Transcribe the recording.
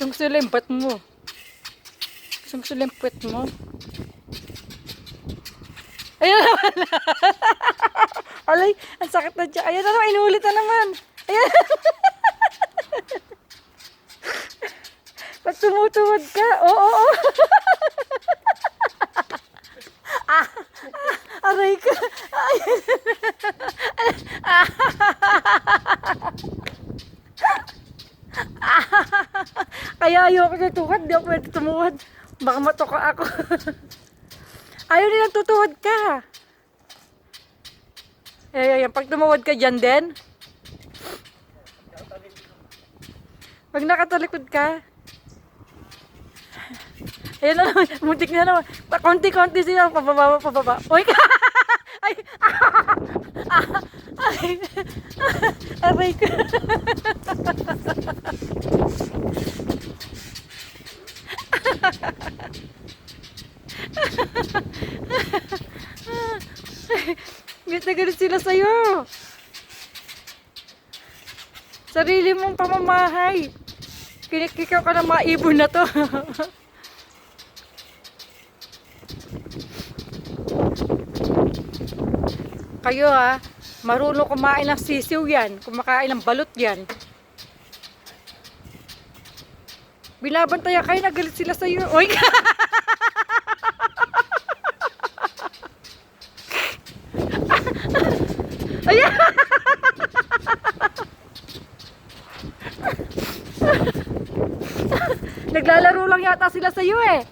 Sungsulimpat mo. Sungsulimpat mo. Ayan naman. Alay, ang sakit na dyan. Ayan na naman, inulit na naman. Ayan. Ba't tumutuwad ka? Oo. Aray ka. Kaya ayoko tutuwad. Di ako pwede tumuwad. Baka matoka ako. Ayaw nilang tutuwad ka. Ayan. Pag tumuwad ka dyan din. Pag nakatalikod ka. Ayan na naman. Muntik na naman. Konti-konti siya. Pababa. Uy ka. Ay. Ay. Aray ka. Galit na galit sila sa'yo. Sarili mong pamamahay. Kinikikaw ka ng mga ibon na to. Kayo ha, marunong kumain ng sisiw yan. Kumakain ng balot yan. Binabantayan kayo, nagalit sila sa'yo. Uy! Ayan! Naglalaro lang yata sila sa'yo eh.